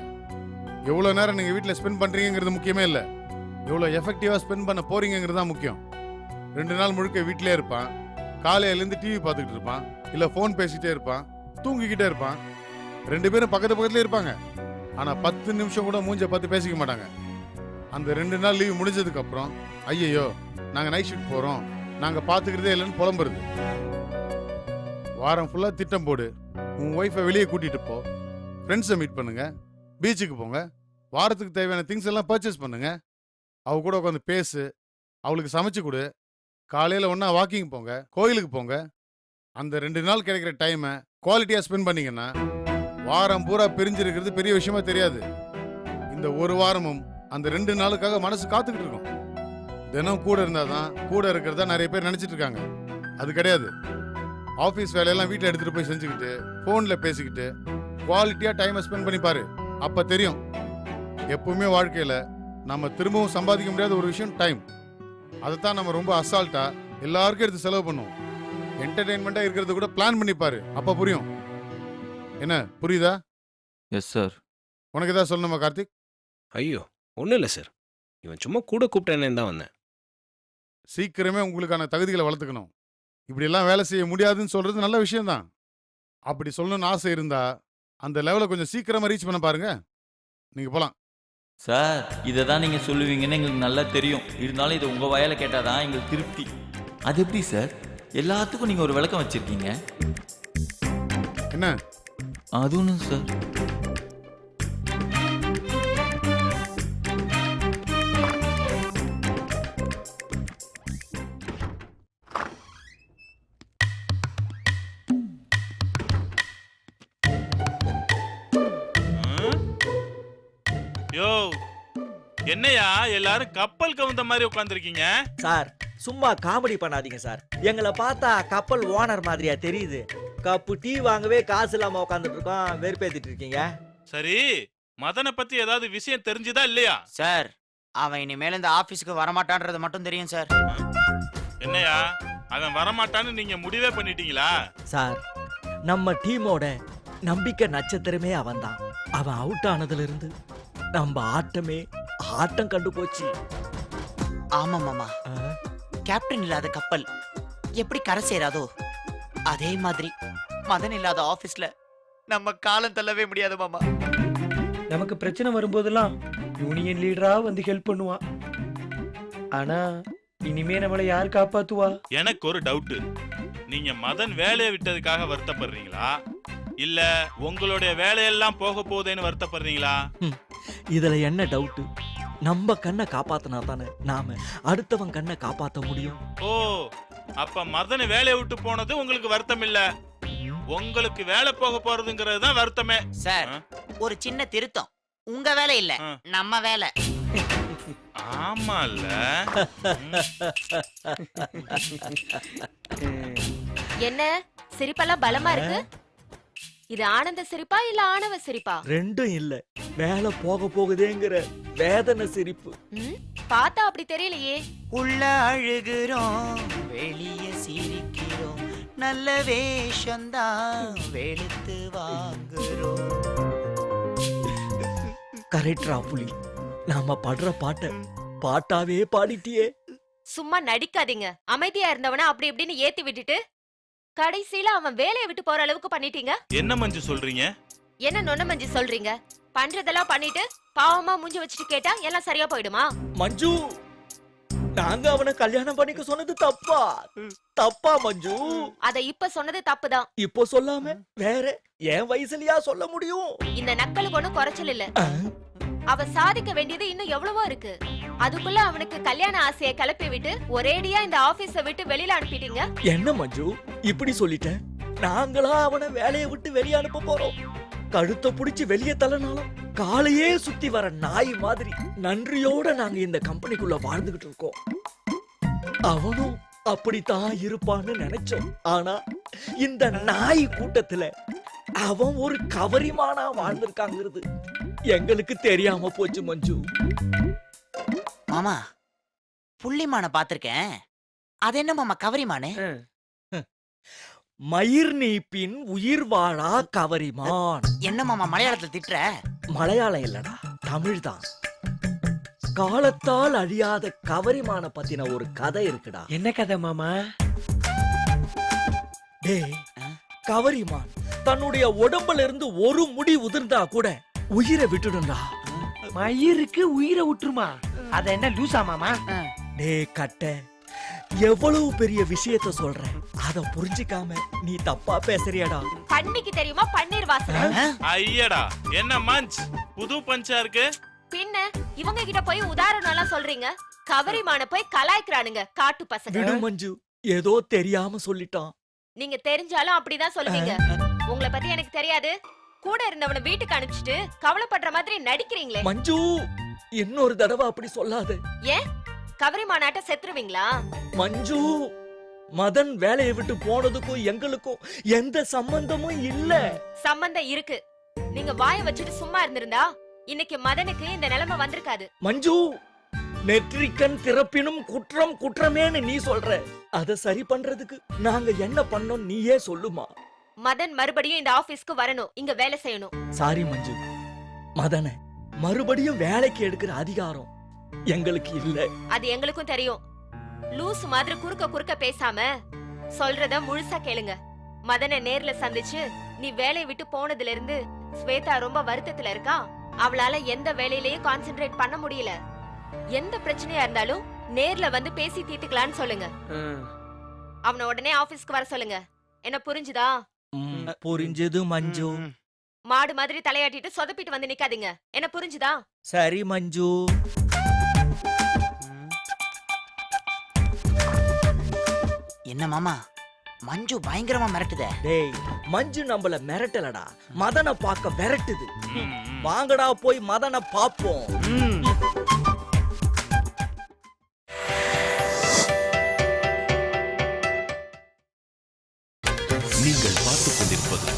எவ்வளவு நேரம் நீங்க வீட்டில் ஸ்பெண்ட் பண்றீங்கிறது முக்கியமே இல்லை. எவ்வளோ எஃபெக்டிவாக ஸ்பெண்ட் பண்ண போறீங்கிறது தான் முக்கியம். 2 நாள் முழுக்க வீட்டிலே இருப்பான், காலையிலேருந்து டிவி பார்த்துக்கிட்டு இருப்பான், இல்லை ஃபோன் பேசிக்கிட்டே இருப்பான், தூங்கிக்கிட்டே இருப்பான். 2 பேரும் பக்கத்துலேயே இருப்பாங்க. ஆனால் 10 நிமிஷம் கூட மூஞ்ச பார்த்து பேசிக்க மாட்டாங்க. அந்த 2 நாள் லீவ் முடிஞ்சதுக்கு அப்புறம் ஐயையோ நாங்கள் நைட் ஷிஃப்ட் போகிறோம், நாங்கள் பார்த்துக்கிறதே இல்லைன்னு புலம்புறது. வாரம் ஃபுல்லாக திட்டம் போடு, உன் ஒய்ஃபை வெளியே கூட்டிகிட்டு போ, ஃப்ரெண்ட்ஸை மீட் பண்ணுங்க, பீச்சுக்கு போங்க, வாரத்துக்கு தேவையான திங்ஸ் எல்லாம் பர்ச்சேஸ் பண்ணுங்க, அவ கூட உட்காந்து பேசு, அவளுக்கு சமைச்சு கொடு, காலையில் ஒன்றா வாக்கிங் போங்க, கோயிலுக்கு போங்க. அந்த 2 நாள் கிடைக்கிற டைமை குவாலிட்டியாக ஸ்பெண்ட் பண்ணீங்கன்னா வாரம் பூரா பிரிஞ்சிருக்கிறது பெரிய விஷயமா தெரியாது. இந்த ஒரு வாரமும் அந்த 2 நாளுக்காக மனசு காத்துக்கிட்டு இருக்கும். தினம் கூட இருந்தாதான் கூட இருக்கிறதா நிறைய பேர் நினைச்சிட்டு இருக்காங்க. அது கிடையாது. ஆஃபீஸ் வேலையெல்லாம் வீட்டில் எடுத்துட்டு போய் செஞ்சுக்கிட்டு ஃபோனில் பேசிக்கிட்டு குவாலிட்டியாக டைமை ஸ்பெண்ட் பண்ணி பாரு. அப்போ தெரியும். எப்பவுமே வாழ்க்கையில் நம்ம திரும்பவும் சம்பாதிக்க முடியாத ஒரு விஷயம் டைம். அதைத்தான் நம்ம ரொம்ப அசால்ட்டா எல்லாருக்கும் எடுத்து செலவு பண்ணுவோம். என்டர்டெயின்மெண்ட்டாக இருக்கிறது கூட பிளான் பண்ணி பாரு. அப்போ புரியும். என்ன புரியுதா? Yes sir. உனக்கு ஏதாவது சொல்லணுமா கார்த்திக்? ஐயோ ஒன்றும் இல்லை சார், இவன் சும்மா கூட கூப்பிட்டேன்னு தான் வந்தேன். சீக்கிரமே உங்களுக்கான தகுதிகளை வளர்த்துக்கணும். இப்படியெல்லாம் வேலை செய்ய முடியாதுன்னு சொல்றது நல்ல விஷயம்தான். அப்படி சொல்லணும்னு ஆசை இருந்தா அந்த லெவலை கொஞ்சம் சீக்கிரமா ரீச் பண்ண பாருங்க. நீங்க போலாம் சார். இதை தான் நீங்கள் சொல்லுவீங்கன்னு எங்களுக்கு நல்லா தெரியும். இருந்தாலும் இதை உங்கள் வாயால கேட்டால் தான் எங்களுக்கு திருப்தி. அது எப்படி சார்? எல்லாத்துக்கும் நீங்கள் ஒரு விளக்கம் வச்சுருக்கீங்க. என்ன? அது ஒன்றும் சார். யோ என்னையா எல்லாரும் கப்பல் கவுந்த மாதிரி உட்காந்துருக்கீங்க? சார் சும்மா காமெடி பண்ணாதீங்க சார். எங்களை பார்த்தா கப்பல் ஓனர் மாதிரியா தெரியுது? கப்பு டீ வாங்கவே காசு இல்லாம உட்காந்துட்டு இருக்கோம், வெறுப்பேத்திட்டு இருக்கீங்க. சரி, மதனை பத்தி ஏதாவது விஷயம் தெரிஞ்சுதா இல்லையா? சார் அவன் இனிமேல் இந்த ஆபீஸ்க்கு வரமாட்டான்றது மட்டும் தெரியும் சார். என்னையா அவன் வரமாட்டான்னு நீங்க முடிவே பண்ணிட்டீங்களா? சார் நம்ம டீமோட நம்பிக்கை நட்சத்திரமே அவன்தான். அவன் அவுட் ஆனதுல இருந்து நம்ம ஆட்டமே ஆட்டம் கண்டு போச்சு. ஆமா மாமா, கேப்டன் இல்லாத கப்பல் எப்படி கரை சேராதோ அதே மாதிரி மதன் இல்லாத ஆபீஸ்ல நம்ம காலம் தள்ளவே முடியாது மாமா. நமக்கு பிரச்சனை வரும்போதெல்லாம் யூனியன் லீடரா வந்து ஹெல்ப் பண்ணுவான். ஆனா இனிமே நம்மளை யார் காப்பாத்துவா? எனக்கு ஒரு டவுட். நீங்க மதன் வேலையை விட்டதுக்காக வருத்தப்படுறீங்களா, இல்ல உங்களுடைய வேலையெல்லாம் போக போகுதுன்னு வருத்தப்படுறீங்களா? இதுல என்ன டவுட்? நம்ம கண்ணை காப்பாத்தினா தானே நாம அடுத்தவன் கண்ணை காப்பாத்த முடியும். ஓ, அப்ப மதன் வேலையை விட்டு போனது உங்களுக்கு வருத்தம் இல்ல, உங்களுக்கு வேலை போக போறதுங்கிறது தான் வருத்தமே. சார் ஒரு சின்ன திருத்தம், உங்க வேலை இல்ல நம்ம வேலை. ஆமால. என்ன சிரிப்பெல்லாம் பலமா இருக்கு? இது ஆனந்த சிரிப்பா இல்ல ஆணவ சிரிப்பா? ரெண்டும் இல்ல, வேலை போக போகுதேங்கிற வேதனை சிரிப்பு. பார்த்தா அப்படி தெரியலையே. உள்ள அழுகிறோம் வெளிய சிரிக்கிறோம், நல்ல வேஷம்தான் வெளுத்து வாங்குறோம். கரெக்டா புலி, நாம படுற பாட்டாவே பாடிட்டியே. சும்மா நடிக்காதீங்க. அமைதியா இருந்தவன அப்படி இப்படின்னு ஏத்தி விட்டுட்டு கடைசியில அவன் வேலையை விட்டு போற அளவுக்கு பண்ணிட்டீங்க. என்ன மஞ்சு சொல்றீங்க? என்ன நொண்ண மஞ்சு சொல்றீங்க? பண்றதெல்லாம் பண்ணிட்டு பாவமா மூஞ்சி வச்சுட்டு கேட்டா எல்லாம் சரியா போயிடுமா? மஞ்சு, நாங்க அவனை கல்யாணம் பண்ணிக்க சொன்னது தப்பா? தப்பா மஞ்சு? அத இப்ப சொன்னது தப்புதான். இப்போ சொல்லாம வேற என் வயசுலயா சொல்ல முடியும்? இந்த நக்கலுக்கு ஒண்ணும் குறைச்சல் இல்ல. அவ சாதிக்க வேண்டியது இன்னும் எவ்வளவோ இருக்கு. அதுக்குள்ள அவனுக்கு கல்யாண ஆசையை கிளப்பி விட்டு ஒரேடியா இந்த ஆபீஸ விட்டு வெளியில அனுப்பிட்டீங்க. என்ன மஞ்சு இப்படி சொல்லிட்டேன்? நாங்களா அவனை வேலையை விட்டு வெளியே அனுப்ப போறோம்? கழுத்தை புடிச்சு வெளியே தள்ளனாலும் காலையே சுத்தி வர நாய் மாதிரி நன்றியோட நாங்க இந்த கம்பெனிக்குள்ள வாழ்ந்துகிட்டு இருக்கோம். அவனும் அப்படித்தான் இருப்பான்னு நினைச்சோம். ஆனா இந்த நாய் கூட்டத்துல அவன் ஒரு கவரிமானா வாழ்ந்திருக்காங்கிறது எங்களுக்கு தெரியாம போச்சு மஞ்சு. மாமா புள்ளிமான பாத்திருக்கேன். அது என்ன மாமா கவரிமானு? மயிர் நீப்பின் உயிர் வாழா கவரிமான். என்ன மாமா மலையாளத்துல திட்டுற? மலையாளம் இல்லடா, தமிழ் தான். காலத்தால் அழியாத கவரிமான பத்தின ஒரு கதை இருக்குடா. என்ன கதை மாமா? டேய், கவரிமான் தன்னுடைய உடம்புல இருந்து ஒரு முடி உதிர்ந்தா கூட உயிரை விட்டுடும்டா. மயிருக்கு உயிரை விட்டுருமா? அத என்ன லூசா மாமா? டேய் கட்ட, எவ்வளவு பெரிய விஷயத்த சொல்ற, அத புரிஞ்சுக்காம நீ தப்பா பேசுறியடா. பண்ணிக்கு தெரியுமா பன்னீர் வாசனை? ஐயடா என்ன மஞ்ச் புது பஞ்சா இருக்கு. பின்ன இவங்க கிட்ட போய் உதாரணம் எல்லாம் சொல்றீங்க, கவரிமான போய் கலாய்க்கிறானுங்க காட்டு பசங்க. விடு மஞ்சு, ஏதோ தெரியாம சொல்லிட்டான். நீங்க தெரிஞ்சாலும் அப்படிதான் சொல்லுவீங்க. உங்களை பத்தி எனக்கு தெரியாது. கூட இருந்தவனை வீட்டுக்கு அனுப்பிச்சிட்டு கவலைப்படுற மாதிரி நடிக்கிறீங்களே. மஞ்சு, இன்னொரு தடவை அப்படி சொல்லாத. ஏன் கவரிமானாட்ட செத்துருவீங்களா? மஞ்சு, மதன் வேலையை விட்டு போனதுக்கும் எங்களுக்கும் எந்த சம்பந்தமும் இல்ல. சம்பந்தம் இருக்கு. நீங்க வாயை வச்சுட்டு சும்மா இருந்திருந்தா இன்னைக்கு மதனுக்கு இந்த நிலைமை வந்திருக்காது. மஞ்சு, நெற்றிக்கண் திறப்பினும் குற்றம் குற்றமேன்னு நீ சொல்ற. அத சரி பண்றதுக்கு நாங்க என்ன பண்ணோம் நீயே சொல்லுமா. மதன் மறுபடியும் இந்த ஆபீஸ்க்கு வரணும், இங்க வேலை செய்யணும். சாரி மஞ்சு, மதன மறுபடியும் வேலைக்கு எடுக்கிற அதிகாரம் எங்களுக்கு இல்ல. அது எங்களுக்கும் தெரியும். லூஸ் மாதிரி குறுக்க பேசாம சொல்றத முழுசா கேளுங்க. மதனை நேர்ல சந்திச்சு நீ வேலையை விட்டு போனதுல இருந்து ஸ்வேதா ரொம்ப வருத்தத்துல இருக்கா. அவளால எந்த வேலையிலயும் கான்சென்ட்ரேட் பண்ண முடியல. எந்த பிரச்சனையா இருந்தாலும் நேர்ல வந்து பேசி தீர்த்துக்கலான்னு சொல்லுங்க. அவனை உடனே ஆபீஸ்க்கு வர சொல்லுங்க. என்ன புரிஞ்சுதா? புரிஞ்சது மஞ்சு. மாடு மாதிரி தலையாட்டிட்டு சொதப்பிட்டு வந்து நிக்காதீங்க. என்ன புரிஞ்சுதா? சரி மஞ்சு. என்ன மாமா, மஞ்சு பயங்கரமா மிரட்டுதே. டேய், மஞ்சு நம்மள மிரட்டலடா, மதனை பார்க்க விரட்டுது. வாங்கடா போய் மதனை பாப்போம். நீங்கள் பார்த்துக் கொண்டிருப்பது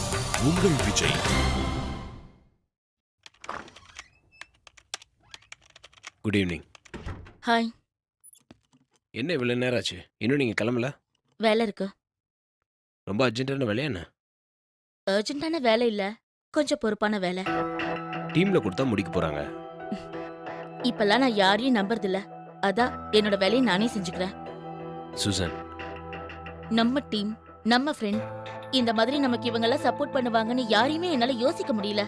உங்கள் விஜய். Good evening. ஹாய். என்ன இவ்வளோ நேரம் ஆச்சு, இன்னும் நீங்கள் கிளம்பல? வேலை இருக்கு. ரொம்ப அர்ஜென்ட்டான வேலையா என்ன? அர்ஜென்ட்டான வேலை இல்ல, கொஞ்சம் பொறுப்பான வேலை. டீமில் கொடுத்தா முடிக்க போகிறாங்க. இப்பெல்லாம் நான் யாரையும் நம்புறதில்ல. அதான் என்னோட வேலையை நானே செஞ்சுக்கிறேன். சுசன், நம்ம டீம், நம்ம ஃப்ரெண்ட், இந்த மாதிரி நமக்கு இவங்கெல்லாம் சப்போர்ட் பண்ணுவாங்கன்னு யாரையுமே என்னால யோசிக்க முடியல.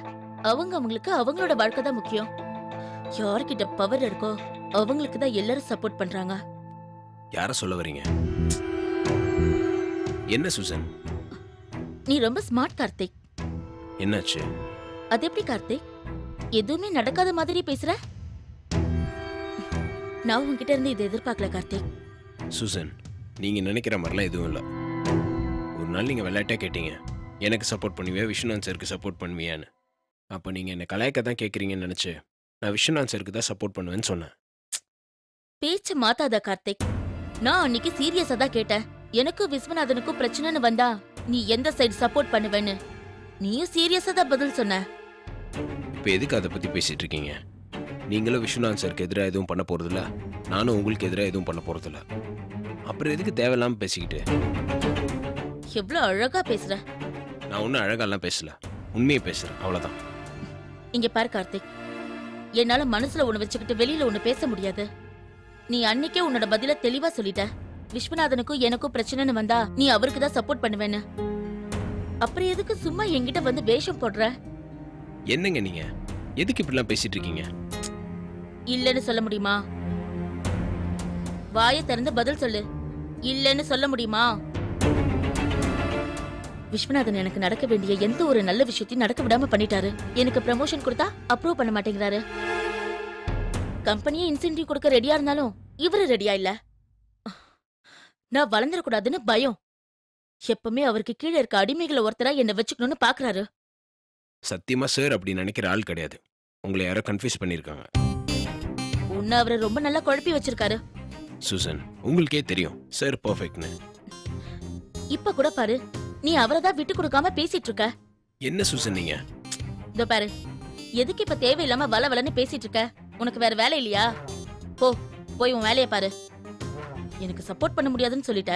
அவங்களுக்கு அவங்களோட வாழ்க்கை தான் முக்கியம். யார்கிட்ட பவர் இருக்கோ அவங்களுக்கு தான் எல்லாரும் சப்போர்ட் பண்றாங்க. யார சொல்ல வரீங்க? என்ன சுசன்? நீ ரொம்ப ஸ்மார்ட் கார்த்திக். என்னாச்சு? அது எப்படி கார்த்திக், எதுவுமே நடக்காத மாதிரி பேசுற? நான் உன்கிட்ட இருந்து இதை எதிர்பார்க்கல கார்த்திக். சுசன், நீங்கள் நினைக்கிற மாதிரிலாம் எதுவும் இல்லை. ஒரு நாள் நீங்கள் விளையாட்டாக கேட்டீங்க, எனக்கு சப்போர்ட் பண்ணுவியா விஸ்வநாத் சருக்கு சப்போர்ட் பண்ணுவியான்னு. அப்போ நீங்கள் என்னை கலாய்க்க தான் கேட்குறீங்கன்னு நினச்சி நான் விஸ்வநாத் சருக்கு தான் சப்போர்ட் பண்ணுவேன்னு சொன்னேன். பேச்சு மாத்தாத கார்த்திக். நான் அன்னைக்கு சீரியஸா தான் கேட்டேன். எனக்கும் விஸ்வநாதனுக்கும் பிரச்சனைன்னு வந்தா நீ எந்த சைடு சப்போர்ட் பண்ணுவேன்னு. நீயும் சீரியஸா தான் பதில் சொன்ன. இப்போ எதுக்கு அதை பற்றி பேசிகிட்டு இருக்கீங்க? நீங்களும் விஸ்வநாத் சருக்கு எதிராக எதுவும் பண்ண போகிறதில்ல, நானும் உங்களுக்கு எதிராக எதுவும் பண்ண போகிறதில்ல. அப்புறம் எதுக்கு தேவையில்லாமல் பேசிக்கிட்டு? எவ்வளவு அழகா பேசுற. நான் ஒன்றும் அழகாலாம் பேசல, உண்மையை பேசுகிறேன், அவ்வளோதான். இங்க பாரு கார்த்திக், என்னால மனசுல ஒண்ணு வச்சுக்கிட்டு வெளியில ஒண்ணு பேச முடியாது. நீ அன்னைக்கே உன்னோட பதில தெளிவா சொல்லிட்ட. விஸ்வநாதனுக்கும் எனக்கும் பிரச்சனைன்னு வந்தா நீ அவருக்கு தான் சப்போர்ட் பண்ணுவேன்னு. அப்புறம் எதுக்கு சும்மா என்கிட்ட வந்து வேஷம் போடுற? என்னங்க நீங்க, எதுக்கு இப்படிலாம் பேசிட்டு இருக்கீங்க? இல்லன்னு சொல்ல முடியுமா? வாயை திறந்து பதில் சொல்லு. இல்லன்னு சொல்ல முடியுமா? விஸ்வநாதன் எனக்கு நடக்க வேண்டிய எந்த ஒரு நல்ல விஷயத்தையும் நடக்க விடாம பண்ணிட்டாரு. எனக்கு ப்ரமோஷன் கொடுத்தா அப்ரூவ் பண்ண மாட்டேங்கிறாரு. கம்பெனியே இன்சென்டிவ் கொடுக்க ரெடியா இருந்தாலும் இவரு ரெடியா இல்ல. நான் வளர்ந்துடக்கூடாதுன்னு பயம். எப்பவுமே அவருக்கு கீழே இருக்க அடிமைகளை ஒருத்தரா என்ன வச்சுக்கணும்னு பாக்குறாரு. சத்தியமா சார் அப்படி நினைக்கிற ஆள் கிடையாது. உங்களை யாரோ கன்ஃபியூஸ் பண்ணிருக்காங்க. உன்னை அவரை ரொம்ப நல்லா குழப்பி வச்சிருக்காரு. சுசன், உங்களுக்கே தெரியும் சார் பெர்ஃபெக்ட்னு. இப்ப கூட பாரு, நீ அவரை தான் விட்டு கொடுக்காம பேசிட்டு இருக்க. என்ன சுசன் நீங்க? இதோ பாரு, எதுக்கு இப்ப தேவையில்லாம வளவலன்னு பேசிட்டு இருக்க? உனக்கு வேற வேலை இல்லையா? போய் உன் வேலையை பாரு. எனக்கு சப்போர்ட் பண்ண முடியாதுன்னு சொல்லிட்ட.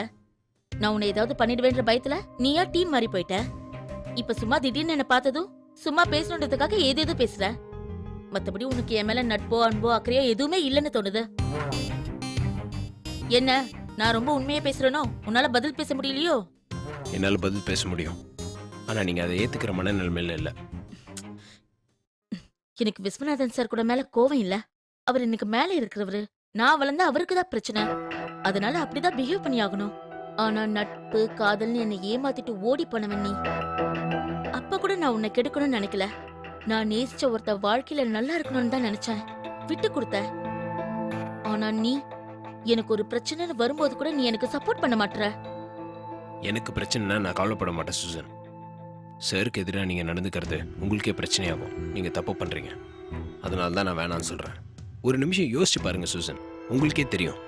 நான் உன்னை ஏதாவது பண்ணிடுவேன்ற பயத்துல நீயா டீம் மாறி போயிட்ட. இப்ப சும்மா திடீர்னு என்ன பார்த்ததும் சும்மா பேசணுன்றதுக்காக ஏதேதோ பேசுற. மத்தபடி உனக்கு என் மேல நட்போ அன்போ அக்கறையோ எதுவுமே இல்லைன்னு தோணுது. என்ன, நான் ரொம்ப உண்மையா பேசுறேனோ? உன்னால பதில் பேச முடியலையோ? என்னால் பதில் பேச முடியும், ஆனால் நீங்கள் அதை ஏற்றுக்கிற மனநிலைமையில் இல்லை. எனக்கு விஸ்வநாதன் சார் கூட மேல கோவம் இல்ல. அவர் எனக்கு மேல இருக்கிறவரு. நான் வளர்ந்தா அவருக்கு தான் பிரச்சனை. அதனால அப்படிதான் பிஹேவ் பண்ணி ஆகணும். ஆனா நட்பு காதல்னு என்னை ஏமாத்திட்டு ஓடி போனவன் நீ. அப்ப கூட நான் உன்னை கெடுக்கணும்னு நினைக்கல. நான் நேசிச்ச ஒருத்த வாழ்க்கையில நல்லா இருக்கணும்னு தான் நினைச்சேன். விட்டு கொடுத்த. ஆனா நீ எனக்கு ஒரு பிரச்சனைன்னு வரும்போது கூட நீ எனக்கு சப்போர்ட் பண்ண மாட்டற. எனக்கு பிரச்சனைனா நான் கவலைப்பட மாட்டேன் சூசன். சாருக்கு எதிராக நீங்கள் நடந்துக்கிறது உங்களுக்கே பிரச்சனையாகும். நீங்கள் தப்பு பண்ணுறீங்க. அதனால தான் நான் வேணான்னு சொல்கிறேன். ஒரு நிமிஷம் யோசிச்சு பாருங்கள் சூசன். உங்களுக்கே தெரியும்,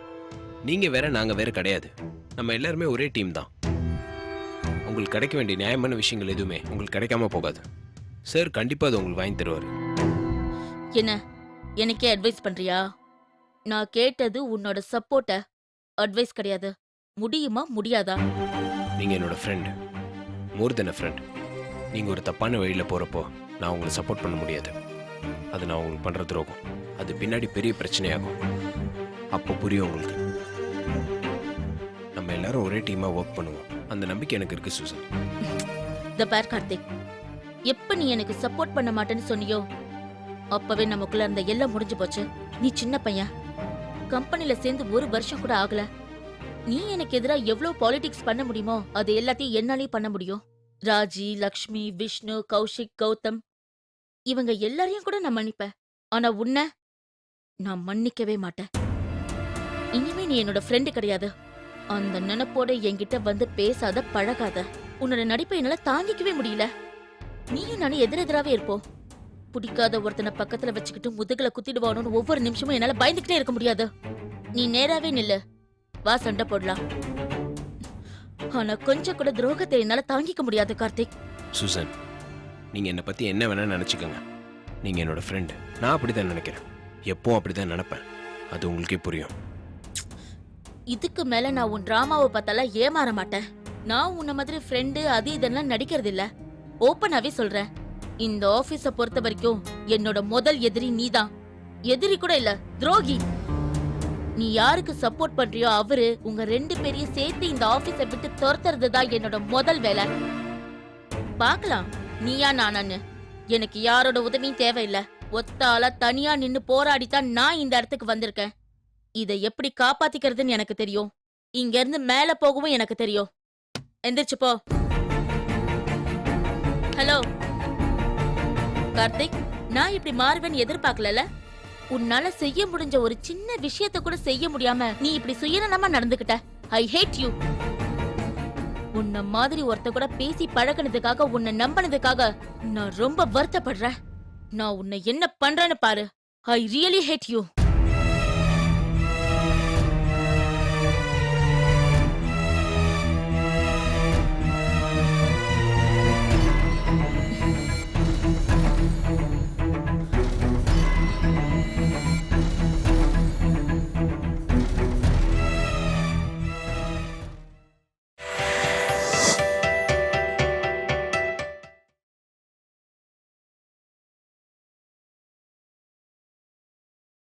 நீங்கள் வேற நாங்கள் வேற கிடையாது. நம்ம எல்லாருமே ஒரே டீம் தான். உங்களுக்கு கிடைக்க வேண்டிய நியாயமான விஷயங்கள் எதுவுமே உங்களுக்கு கிடைக்காம போகாது. சார் கண்டிப்பாக அது உங்களுக்கு வாங்கி தருவார். என்ன, எனக்கே அட்வைஸ் பண்றியா? நான் கேட்டது உன்னோட சப்போர்ட்ட, அட்வைஸ் கிடையாது. முடியுமா முடியாதா? நீங்கள் என்னோட friend, more then a friend. நீங்கள் ஒரு தப்பான வழியில் போகிறப்போ நான் உங்களை சப்போர்ட் பண்ண முடியாது. அது நான் உங்களுக்கு பண்ணுற துரோகம். அது பின்னாடி பெரிய பிரச்சனையாகும். அப்போ புரியும் உங்களுக்கு. நம்ம எல்லாரும் ஒரே டீமாக ஒர்க் பண்ணுவோம். அந்த நம்பிக்கை எனக்கு இருக்கு சூசன். த பேர் கார்த்திக், எப்ப நீ எனக்கு சப்போர்ட் பண்ண மாட்டேன்னு சொன்னியோ அப்பவே நமக்குள்ள அந்த எல்லாம் முடிஞ்சு போச்சு. நீ சின்ன பையன், கம்பெனில சேர்ந்து 1 வருஷம் கூட ஆகல. நீ எனக்கு எதிரா எவ்வளவு பாலிடிக்ஸ் பண்ண முடியுமோ அது எல்லாத்தையும் என்னாலேயும் பண்ண முடியும். ராஜி, லக்ஷ்மி, விஷ்ணு, கௌஷிக், கௌதம் இவங்க எல்லாரையும் கூட நான் மன்னிப்பேன். ஆனா உன்னை நான் மன்னிக்கவே மாட்டேன். இனிமே நீ என்னோட ஃப்ரெண்டு கிடையாது. அந்த நினைப்போட என்கிட்ட வந்து பேசாத, பழகாத. உன்னோட நடிப்பை என்னால தாங்கிக்கவே முடியல. நீயும் நானும் எதிரெதிராவே இருப்போம். பிடிக்காத ஒருத்தனை பக்கத்துல வச்சுக்கிட்டு முதுகுல குத்திடுவானோன்னு ஒவ்வொரு நிமிஷமும் என்னால பயந்துகிட்டே இருக்க முடியாது. நீ நேராவே நில்லு, வா சண்டை போடலாம். ஆனா கொஞ்சம் கூட துரோகத்தை என்னால தாங்கிக்க முடியாது கார்த்திக். சூசன், நீங்கள் என்னை பற்றி என்ன வேணால் நினச்சிக்கோங்க. நீங்கள் என்னோட ஃப்ரெண்டு. நான் அப்படி தான் நினைக்கிறேன். எப்பவும் அப்படி தான் நினைப்பேன். அது உங்களுக்கே புரியும். இதுக்கு மேல நான் உன் டிராமாவை பார்த்தாலாம் ஏமாற மாட்டேன். நான் உன்ன மாதிரி ஃப்ரெண்டு அது இதெல்லாம் நடிக்கிறது இல்ல. ஓப்பனாவே சொல்றேன், இந்த ஆபீஸ பொறுத்த வரைக்கும் என்னோட முதல் எதிரி நீதான். எதிரி கூட இல்ல, துரோகி. நீ யாருக்கு சப்போர்ட் பண்றியோ அவரு உங்க 2 பேரையும் சேர்த்து இந்த ஆபீஸ விட்டு துரத்துறது தான் என்னோட முதல் வேலை. பாக்கலாம் நீயா நானான்னு. எனக்கு யாரோட உதவியும் தேவையில்லை. ஒத்தால தனியா நின்னு போராடித்தான் நான் இந்த இடத்துக்கு வந்திருக்கேன். இதை எப்படி காப்பாத்திக்கிறதுன்னு எனக்கு தெரியும். இங்க இருந்து மேல போகவும் எனக்கு தெரியும். எந்திரிச்சு போ. ஹலோ கார்த்திக், நான் இப்படி மாறுவேன்னு எதிர்பார்க்கல. உன்னால செய்ய முடிஞ்ச ஒரு சின்ன விஷயத்த கூட செய்ய முடியாம நீ இப்படி சுயநலமா நடந்துகிட்ட. ஐ ஹேட் யூ. உன்ன மாதிரி ஒருத்த கூட பேசி பழகினதுக்காக, உன்னை நம்பினதுக்காக நான் ரொம்ப வருத்தப்படுறேன். நான் உன்னை என்ன பண்றேன்னு பாரு. I really hate you.